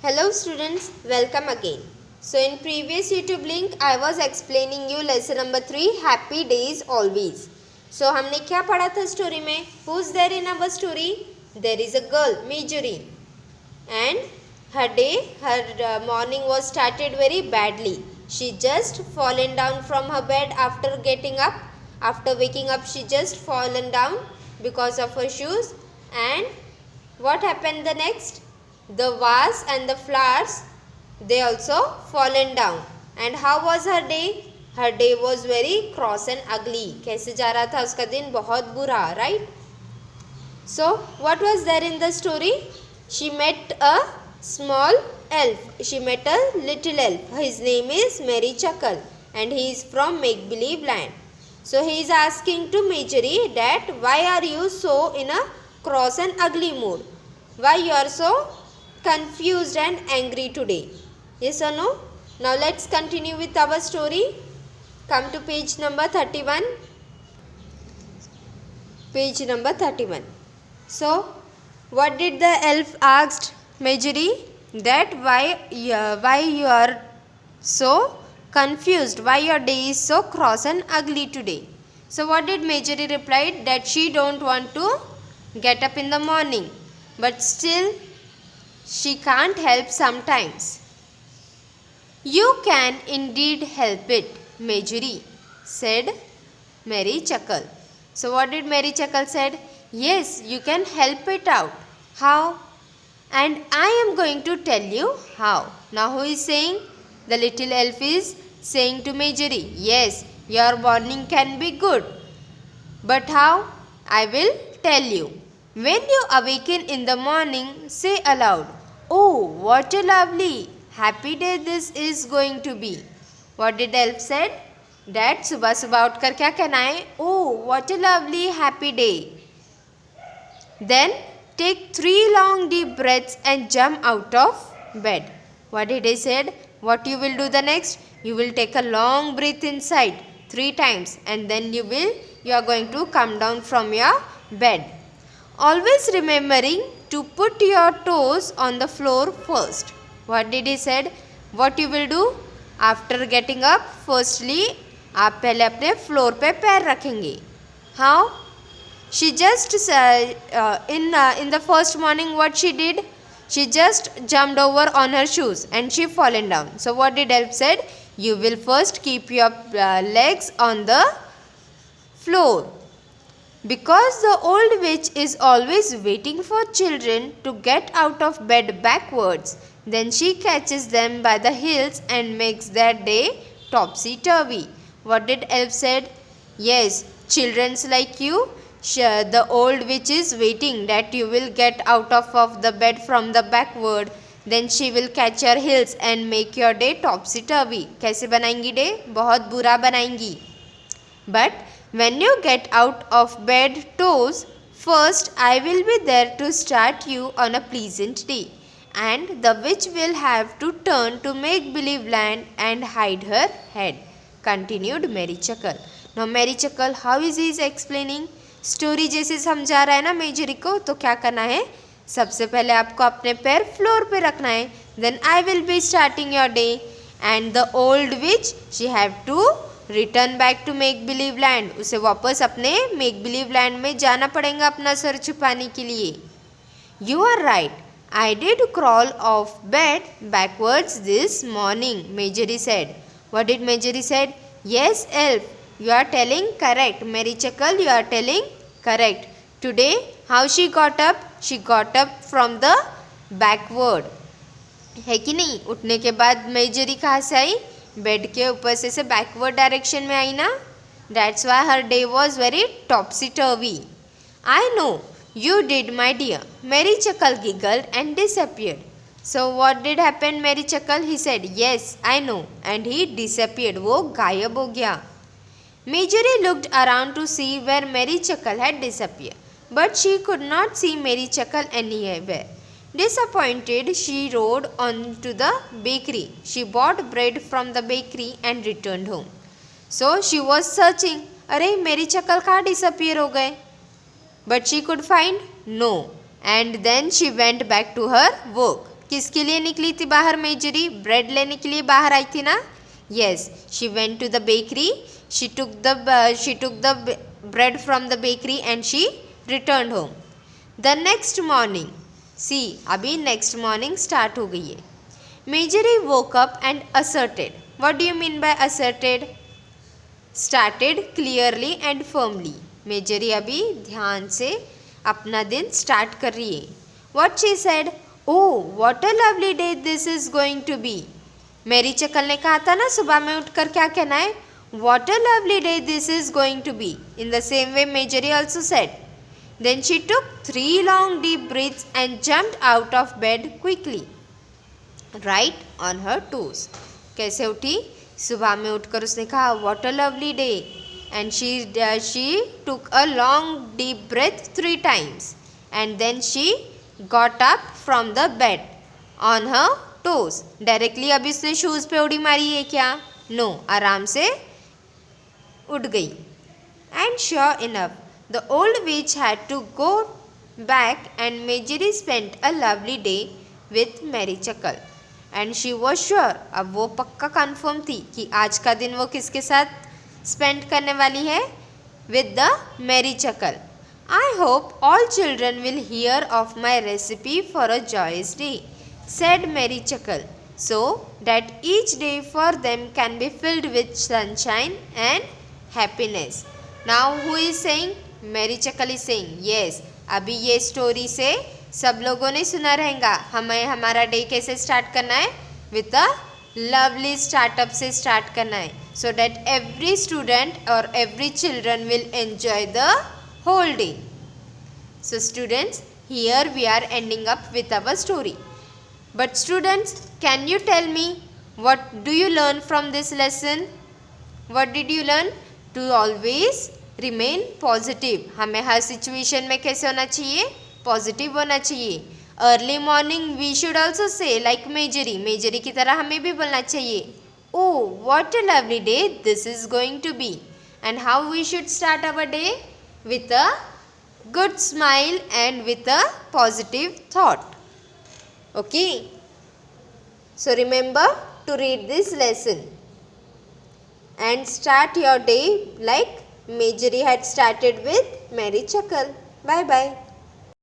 Hello students, welcome again. So in previous YouTube link I was explaining you lesson number 3 Happy Days Always. So हमने क्या पढ़ा था story में? Who's there in our story? There is a girl, Marjorie, and her morning was started very badly. She just fallen down from her bed after getting up. After waking up she just fallen down because of her shoes. And what happened the next? The vase and the flowers, they also fallen down. And how was her day? Her day was very cross and ugly. कैसे जा रहा था उसका दिन? बहुत बुरा, right? So what was there in the story? She met a small elf. She met a little elf. His name is Merry Chuckle and he is from Make Believe Land. So he is asking to Marjorie that why are you so in a cross and ugly mood? Why you are so confused and angry today? Yes or no? Now let's continue with our story. Come to page number 31. Page number 31. So what did the elf asked Marjorie? That why you are so confused, why your day is so cross and ugly today. So what did Marjorie replied? That she don't want to get up in the morning, but still she can't help sometimes. You can indeed help it, Marjorie, said Merry Chuckle. So what did Merry Chuckle said? Yes, you can help it out. How? And I am going to tell you how. Now who is saying? The little elf is saying to Marjorie, yes, your morning can be good. But how? I will tell you. When you awaken in the morning, say aloud, oh, what a lovely, happy day this is going to be. What did elf said? That सुबह सुबह उठकर क्या कहना है? Oh, what a lovely, happy day. Then take 3 long deep breaths and jump out of bed. What did he said? What you will do the next? You will take a long breath inside 3 times and then you are going to come down from your bed. Always remembering to put your toes on the floor first. What did he said? What you will do? After getting up, firstly, आप पहले अपने floor पे पैर रखेंगे. How? She just in the first morning what she did? She just jumped over on her shoes and she fallen down. So what did elf said? You will first keep your legs on the floor. Because the old witch is always waiting for children to get out of bed backwards, then she catches them by the heels and makes their day topsy-turvy. What did elf said? Yes, childrens like you, the old witch is waiting that you will get out of the bed from the backward. Then she will catch your heels and make your day topsy-turvy. कैसे बनाएंगी day? बहुत बुरा बनाएंगी. But when you get out of bed toes, first I will be there to start you on a pleasant day. And the witch will have to turn to make-believe land and hide her head. Continued Merry Chuckle. Now Merry Chuckle, how is he explaining? Story जैसे समझा रहा है ना मेजरी को, तो क्या करना है? सबसे पहले आपको अपने पैर फ्लोर पे रखना है. Then I will be starting your day and the old witch she have to return back to make believe land. उसे वापस अपने मेक बिलीव लैंड में जाना पड़ेगा अपना सर छुपाने के लिए. You are right, I did crawl off bed backwards this morning, Marjorie said. What did Marjorie said? Yes elf, you are telling correct. Merry Chuckle, you are telling correct. Today, how she got up? She got up from the backward. है कि नहीं? उठने के बाद मेजरी कहाँ से आई? Bed के ऊपर से बैकवर्ड डायरेक्शन में आई ना. That's why her day was very topsy-turvy. I know you did, my dear. Merry Chuckle giggled and disappeared. So what did happen, Merry Chuckle? He said, yes, I know. And he disappeared. वो गायब हो गया. Marjorie looked around to see where Merry Chuckle had disappeared, but she could not see Merry Chuckle anywhere. Disappointed, she rode on to the bakery. She bought bread from the bakery and returned home. So she was searching. अरे Merry Chuckle कहाँ disappear हो गए? But she could find no. And then she went back to her work. किसके लिए निकली थी बाहर मेजरी? Bread लेने के लिए बाहर आई थी ना? Yes, she went to the bakery, she took the bread from the bakery and she returned home. The next morning, see अभी next morning start हो गई है. Marjorie woke up and asserted. What do you mean by asserted? Started clearly and firmly. Marjorie अभी ध्यान से अपना दिन start कर रही है. What she said? Oh, what a lovely day this is going to be. मेरी चकल ने कहा था ना सुबह में उठकर क्या कहना है? What a lovely day this is going to be. In the same way, Marjorie also said. Then she took 3 long deep breaths and jumped out of bed quickly, right on her toes. कैसे उठी? सुबह में उठकर उसने कहा What a lovely day. And she took a long deep breath 3 times. And then she got up from the bed on her toes. Directly अभी उसने shoes पे उड़ी मारी है क्या? No, आराम से उठ गई. And sure enough, the old witch had to go back and Marjorie spent a lovely day with Merry Chuckle. And she was sure, अब वो पक्का कंफर्म थी कि आज का दिन वो किसके साथ स्पेंड करने वाली है? With the Merry Chuckle. I hope all children will hear of my recipe for a joyous day, said Merry Chuckle, so that each day for them can be filled with sunshine and happiness. Now who is saying? Merry Chuckle is saying. Yes, अभी ये story से सब लोगों ने सुना रहेगा. हमें हमारा डे कैसे स्टार्ट करना है? विथ अ लवली स्टार्टअप से स्टार्ट करना है, सो दैट एवरी स्टूडेंट और every children will enjoy the whole day. So students, here we are ending up with our story. But students, can you tell me what do you learn from this lesson? What did you learn? To always remain positive. हमें हर situation में कैसे होना चाहिए? Positive होना चाहिए. Early morning we should also say like मेजरी की तरह हमें भी बोलना चाहिए. Oh, what a lovely day this is going to be. And how we should start our day? With a good smile and with a positive thought. Okay. So remember to read this lesson and start your day like Marjorie had started with Merry Chuckle. Bye bye.